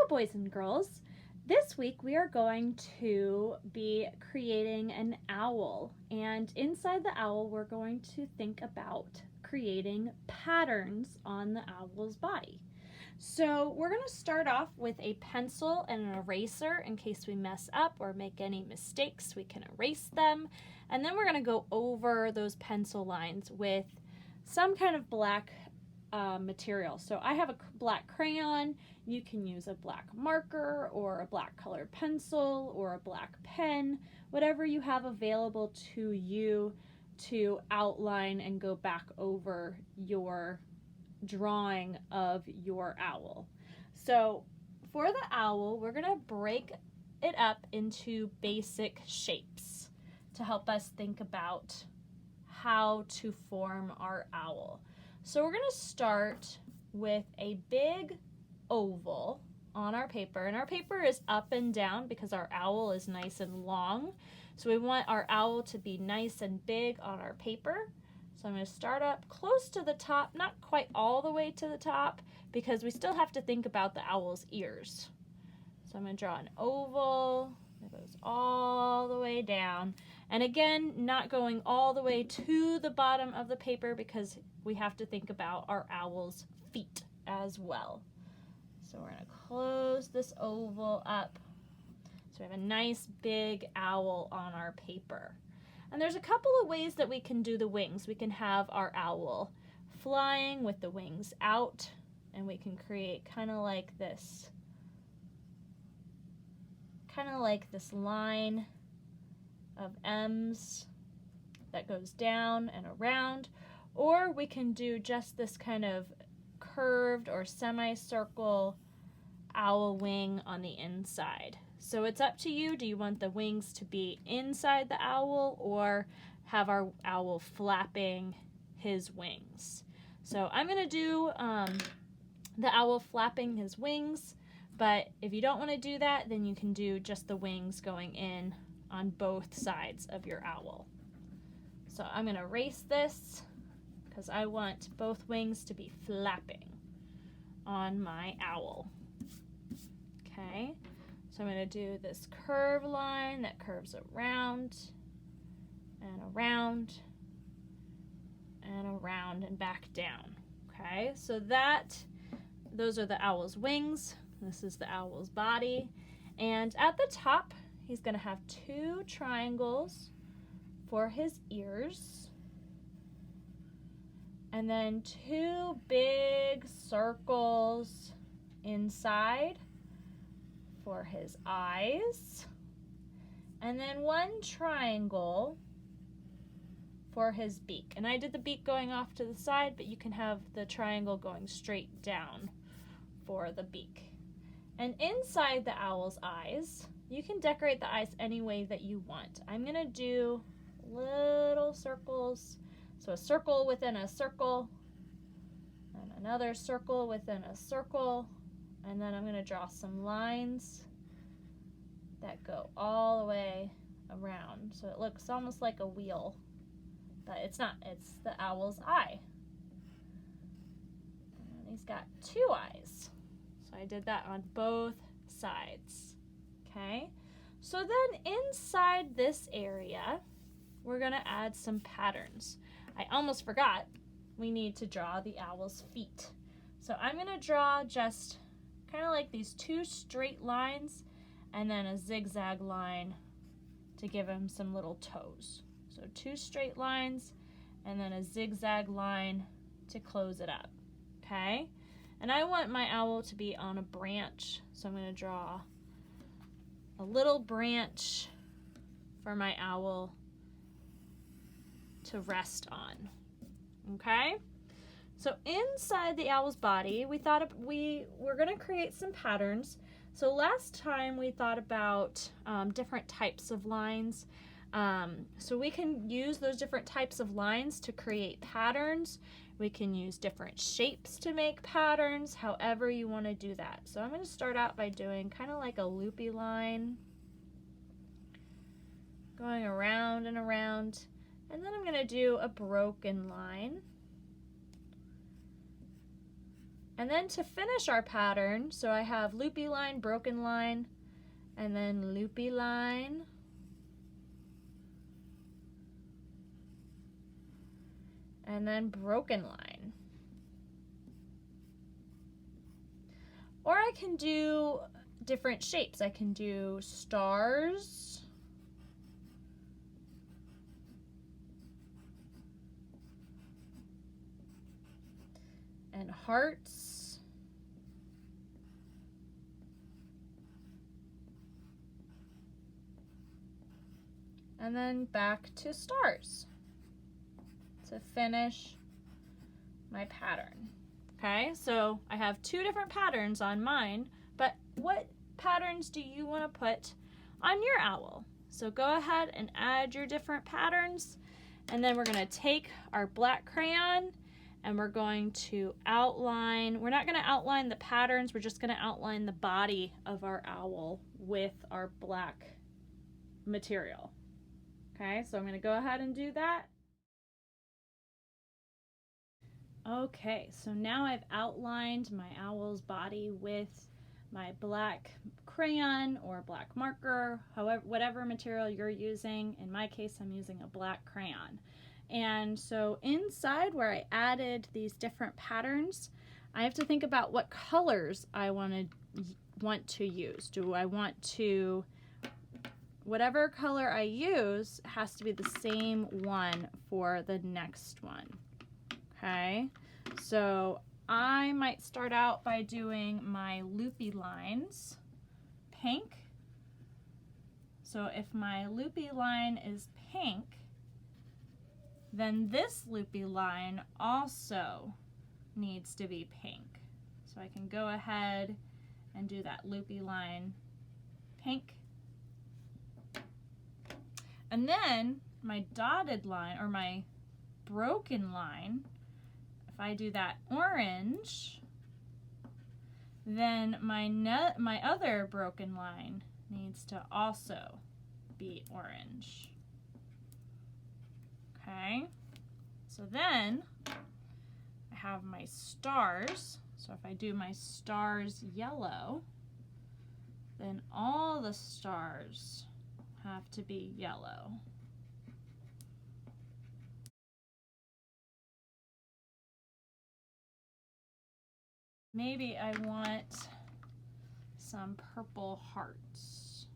boys and girls. This week we are going to be creating an owl, and inside the owl we're going to think about creating patterns on the owl's body. So we're going to start off with a pencil and an eraser in case we mess up or make any mistakes, we can erase them. And then we're going to go over those pencil lines with some kind of black material. So I have a black crayon. You can use a black marker or a black colored pencil or a black pen, whatever you have available to you to outline and go back over your drawing of your owl. So for the owl, we're going to break it up into basic shapes to help us think about how to form our owl. So we're going to start with a big oval on our paper, and our paper is up and down because our owl is nice and long. So we want our owl to be nice and big on our paper. So I'm going to start up close to the top, not quite all the way to the top, because we still have to think about the owl's ears. So I'm going to draw an oval that goes all the way down. And again, not going all the way to the bottom of the paper because we have to think about our owl's feet as well. So we're going to close this oval up. So we have a nice big owl on our paper. And there's a couple of ways that we can do the wings. We can have our owl flying with the wings out, and we can create kind of like this line of M's that goes down and around, or we can do just this kind of curved or semicircle owl wing on the inside. So it's up to you. Do you want the wings to be inside the owl or have our owl flapping his wings? So I'm going to do the owl flapping his wings, but if you don't want to do that, then you can do just the wings going in on both sides of your owl. So I'm going to erase this because I want both wings to be flapping on my owl. Okay, so I'm going to do this curve line that curves around and around and around and back down. Okay, so those are the owl's wings. This is the owl's body. And at the top, he's going to have 2 triangles for his ears. And then 2 big circles inside for his eyes. And then 1 triangle for his beak. And I did the beak going off to the side, but you can have the triangle going straight down for the beak. And inside the owl's eyes, you can decorate the eyes any way that you want. I'm going to do little circles. So a circle within a circle, and another circle within a circle, and then I'm going to draw some lines that go all the way around. So it looks almost like a wheel, but it's not. It's the owl's eye. And he's got 2 eyes. So I did that on both sides. Okay, so then inside this area, we're going to add some patterns. I almost forgot, we need to draw the owl's feet. So I'm going to draw just kind of like these 2 straight lines and then a zigzag line to give him some little toes. So 2 straight lines and then a zigzag line to close it up. Okay, and I want my owl to be on a branch, so I'm going to draw a little branch for my owl to rest on. Okay, so inside the owl's body, we thought we were going to create some patterns. So last time we thought about different types of lines. So we can use those different types of lines to create patterns. We can use different shapes to make patterns, however you want to do that. So I'm going to start out by doing kind of like a loopy line, going around and around, and then I'm going to do a broken line, And then to finish our pattern, so I have loopy line, broken line, and then loopy line, and then broken line. Or I can do different shapes. I can do stars, and hearts, and then back to stars to finish my pattern. Okay, so I have two different patterns on mine, but what patterns do you want to put on your owl? So go ahead and add your different patterns, and then we're going to take our black crayon and we're going to outline. We're not going to outline the patterns, we're just going to outline the body of our owl with our black material. Okay, so I'm going to go ahead and do that. Okay, so now I've outlined my owl's body with my black crayon or black marker, however, whatever material you're using. In my case, I'm using a black crayon. And so inside where I added these different patterns, I have to think about what colors I want to use. Do I want to, whatever color I use has to be the same one for the next one. Okay, so I might start out by doing my loopy lines pink. So if my loopy line is pink, then this loopy line also needs to be pink. So I can go ahead and do that loopy line pink. And then my dotted line, or my broken line, if I do that orange, then my other broken line needs to also be orange. Okay, so then I have my stars. So if I do my stars yellow, then all the stars have to be yellow. Maybe I want some purple hearts.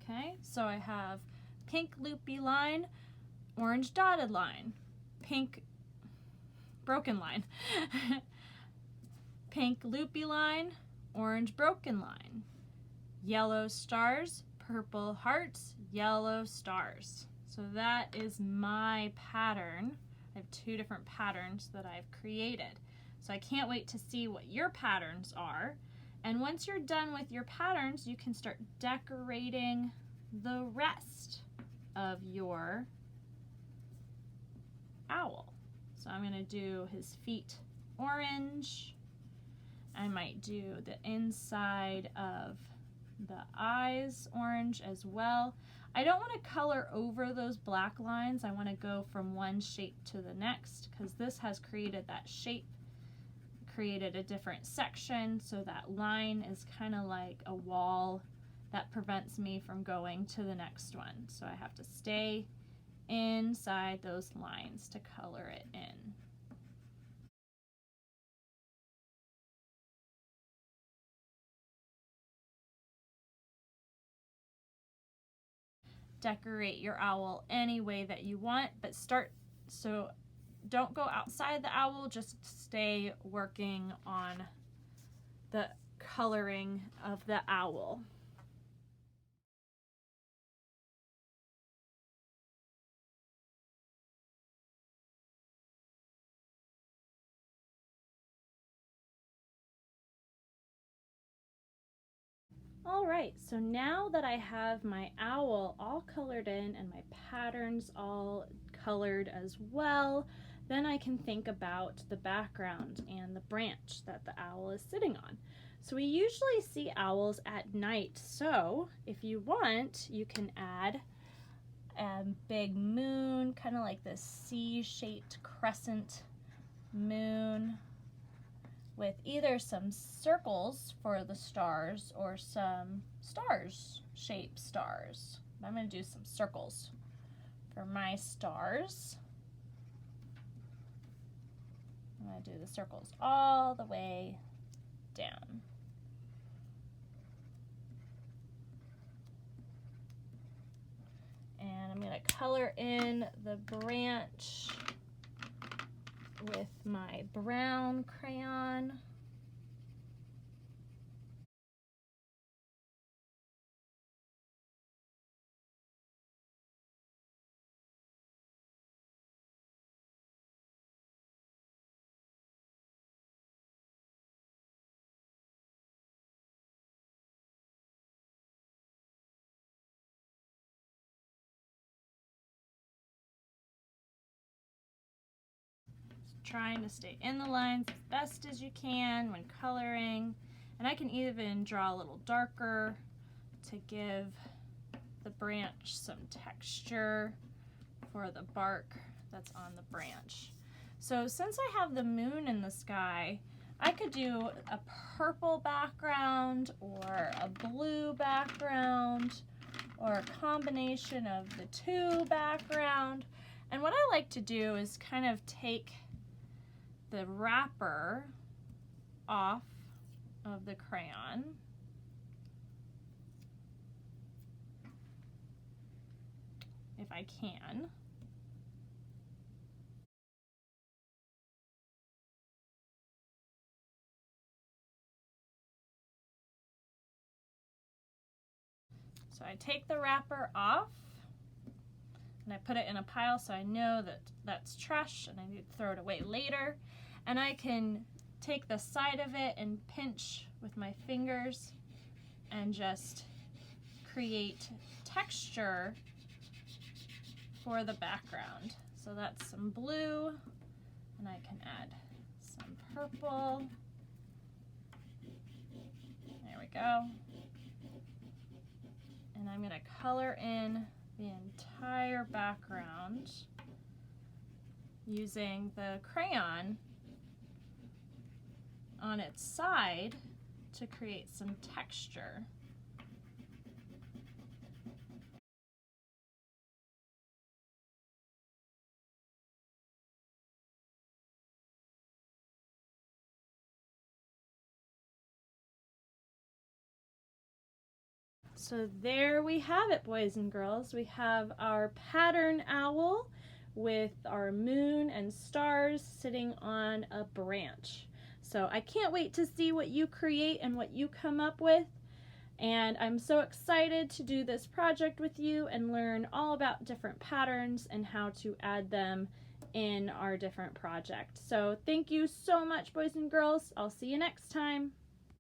Okay, so I have pink loopy line, orange dotted line, pink broken line, pink loopy line, orange broken line, yellow stars, purple hearts, yellow stars. So that is my pattern. I have two different patterns that I've created. So I can't wait to see what your patterns are. And once you're done with your patterns, you can start decorating the rest of your owl. So I'm going to do his feet orange. I might do the inside of the eyes orange as well. I don't want to color over those black lines. I want to go from one shape to the next, because this has created that shape, created a different section, so that line is kind of like a wall that prevents me from going to the next one. So I have to stay inside those lines to color it in. Decorate your owl any way that you want, but so don't go outside the owl, just stay working on the coloring of the owl. All right, so now that I have my owl all colored in and my patterns all colored as well, then I can think about the background and the branch that the owl is sitting on. So we usually see owls at night, so if you want, you can add a big moon, kind of like this C-shaped crescent moon with either some circles for the stars or some stars-shaped stars. I'm going to do some circles for my stars. I'm going to do the circles all the way down. And I'm going to color in the branch with my brown crayon. Trying to stay in the lines as best as you can when coloring. And I can even draw a little darker to give the branch some texture for the bark that's on the branch. So since I have the moon in the sky, I could do a purple background or a blue background or a combination of the two background. And what I like to do is kind of take the wrapper off of the crayon. If I can. So I take the wrapper off and I put it in a pile so I know that that's trash and I need to throw it away later. And I can take the side of it and pinch with my fingers and just create texture for the background. So that's some blue, and I can add some purple. There we go. And I'm going to color in the entire background using the crayon on its side to create some texture. So there we have it, boys and girls. We have our pattern owl with our moon and stars sitting on a branch. So I can't wait to see what you create and what you come up with. And I'm so excited to do this project with you and learn all about different patterns and how to add them in our different projects. So thank you so much, boys and girls. I'll see you next time.